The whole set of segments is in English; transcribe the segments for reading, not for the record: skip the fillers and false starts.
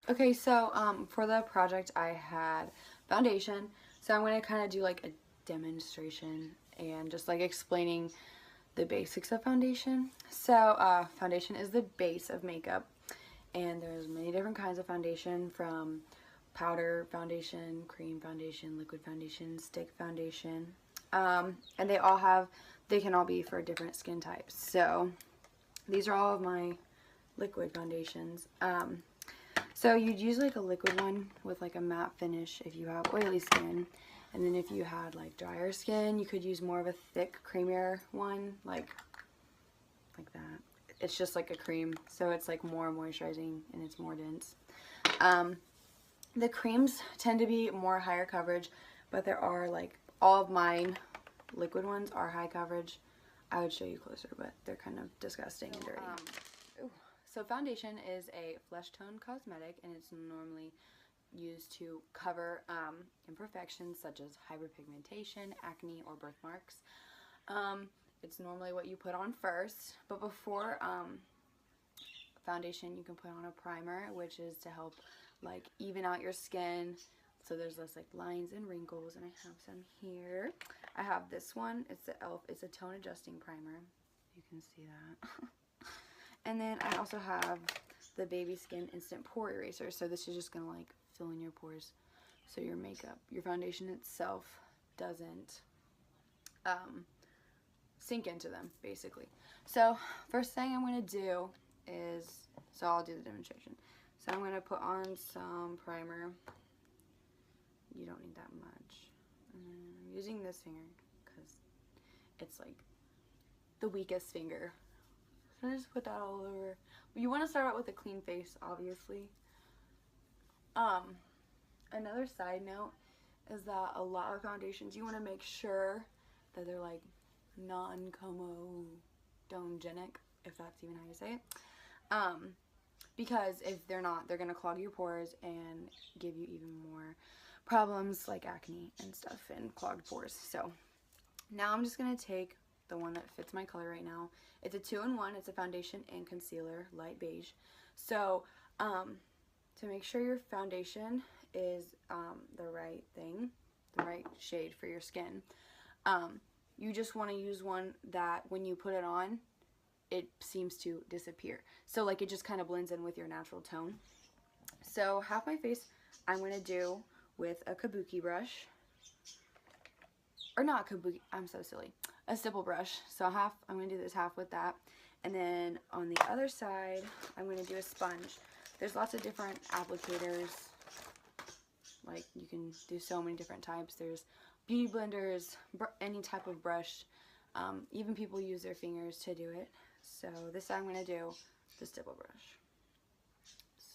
Okay, so for the project I had foundation. So I'm going to kind of do like a demonstration and just like explaining the basics of foundation. So foundation is the base of makeup, and there's many different kinds of foundation, from powder foundation, cream foundation, liquid foundation, stick foundation. And they can all be for different skin types. So these are all of my liquid foundations. So you'd use like a liquid one with like a matte finish if you have oily skin. And then if you had like drier skin, you could use more of a thick, creamier one, like that. It's just like a cream, so it's like more moisturizing and it's more dense. Um, the creams tend to be more higher coverage, but there are like all of mine liquid ones are high coverage. I would show you closer, but they're kind of disgusting and dirty. So foundation is a flesh tone cosmetic, and it's normally used to cover imperfections such as hyperpigmentation, acne, or birthmarks. It's normally what you put on first, but before foundation, you can put on a primer, which is to help like even out your skin so there's less like lines and wrinkles. And I have some here. I have this one. It's the e.l.f. It's a tone adjusting primer. You can see that. And then I also have the Baby Skin Instant Pore Eraser. So this is just gonna like fill in your pores, so your makeup, your foundation itself doesn't sink into them, basically. So first thing I'm gonna do is, so I'll do the demonstration. So I'm gonna put on some primer. You don't need that much. And then I'm using this finger because it's like the weakest finger. So I just put that all over. You want to start out with a clean face, obviously. Another side note is that a lot of foundations, you want to make sure that they're like non-comedogenic, if that's even how you say it. Because if they're not, they're gonna clog your pores and give you even more problems like acne and stuff and clogged pores. So now I'm just gonna take the one that fits my color right now. It's a 2-in-1. It's a foundation and concealer, light beige. So to make sure your foundation is the right thing, the right shade for your skin, you just want to use one that when you put it on, it seems to disappear. So like it just kind of blends in with your natural tone. So half my face I'm going to do with a kabuki brush. Or not kabuki, I'm so silly. A stipple brush. So half, I'm going to do this half with that. And then on the other side, I'm going to do a sponge. There's lots of different applicators. Like you can do so many different types. There's beauty blenders, any type of brush. Even people use their fingers to do it. So this I'm going to do the stipple brush.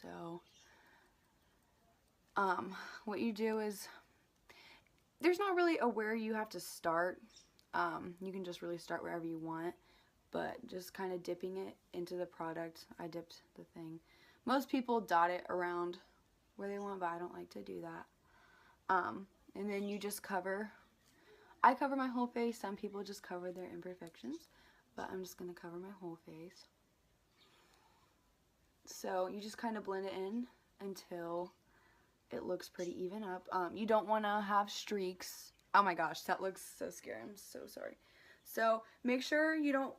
So what you do is, there's not really a where you have to start. You can just really start wherever you want, but just kind of dipping it into the product. I dipped the thing. Most people dot it around where they want, but I don't like to do that. And then you just cover. I cover my whole face. Some people just cover their imperfections, but I'm just going to cover my whole face. So you just kind of blend it in until it looks pretty even up. You don't want to have streaks. Oh my gosh, that looks so scary. I'm so sorry. So make sure you don't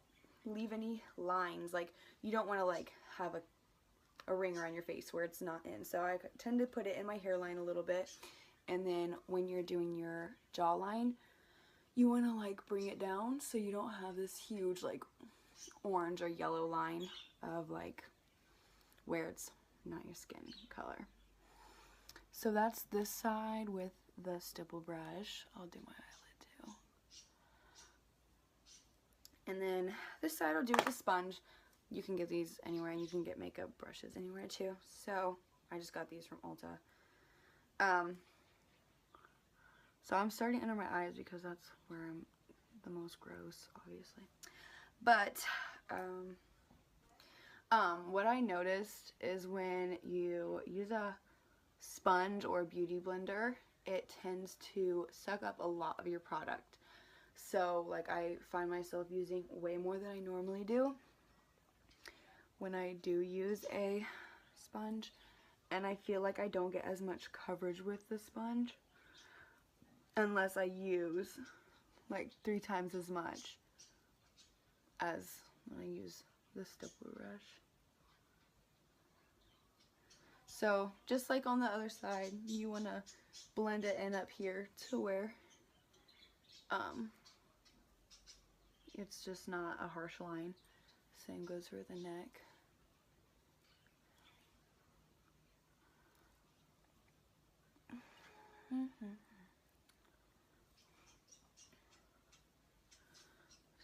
leave any lines. Like you don't want to like have a ring around your face where it's not in. So I tend to put it in my hairline a little bit. And then when you're doing your jawline, you want to like bring it down so you don't have this huge like orange or yellow line of like where it's not your skin color. So that's this side with the stipple brush. I'll do my eyelid too. And then this side I'll do with the sponge. You can get these anywhere, and you can get makeup brushes anywhere too. So I just got these from Ulta. So I'm starting under my eyes because that's where I'm the most gross, obviously. But what I noticed is when you use a sponge or beauty blender, it tends to suck up a lot of your product. So like I find myself using way more than I normally do when I do use a sponge. and I feel like I don't get as much coverage with the sponge unless I use like 3 times as much as when I use the stipple brush. So just like on the other side, you want to blend it in up here to where it's just not a harsh line. Same goes for the neck.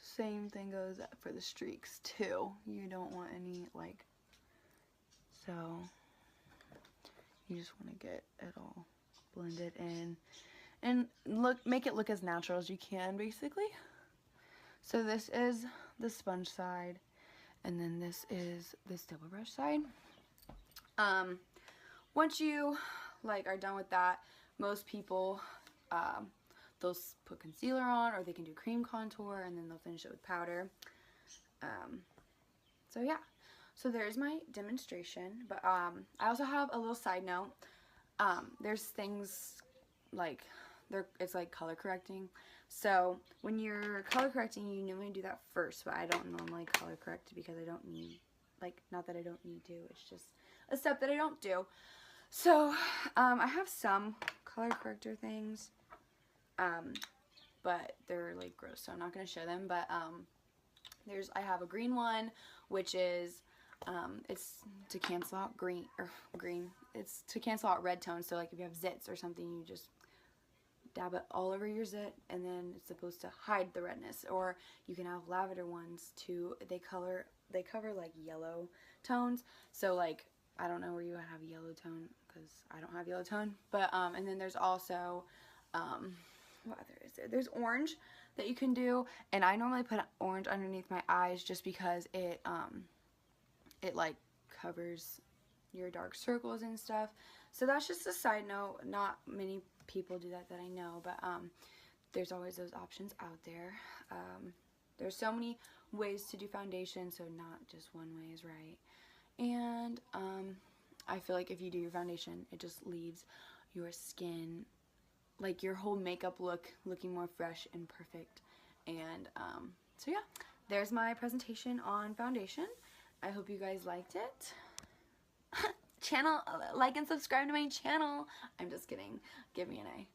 Same thing goes for the streaks too. You don't want any like, so you just want to get it all blended in and make it look as natural as you can, basically. So this is the sponge side, and then this is the stipple brush side. Once you like are done with that, most people they'll put concealer on, or they can do cream contour, and then they'll finish it with powder. So yeah, so there's my demonstration, but I also have a little side note. There's things like it's like color correcting. So when you're color correcting, you normally do that first, but I don't normally color correct because I don't need, like, not that I don't need to, it's just a step that I don't do. So I have some color corrector things, but they're like gross, so I'm not going to show them. But I have a green one, which is it's to cancel out green. It's to cancel out red tones. So like if you have zits or something, you just dab it all over your zit, and then it's supposed to hide the redness. Or you can have lavender ones too. They cover like yellow tones. So like, I don't know where you have yellow tone, because I don't have yellow tone. But and then there's also what other is there? There's orange that you can do, and I normally put orange underneath my eyes just because it like covers your dark circles and stuff. So that's just a side note. Not many people do that I know, but there's always those options out there. There's so many ways to do foundation, so not just one way is right. And I feel like if you do your foundation, it just leaves your skin, like your whole makeup look, looking more fresh and perfect. And so yeah, there's my presentation on foundation. I hope you guys liked it. Like and subscribe to my channel. I'm just kidding. Give me an A.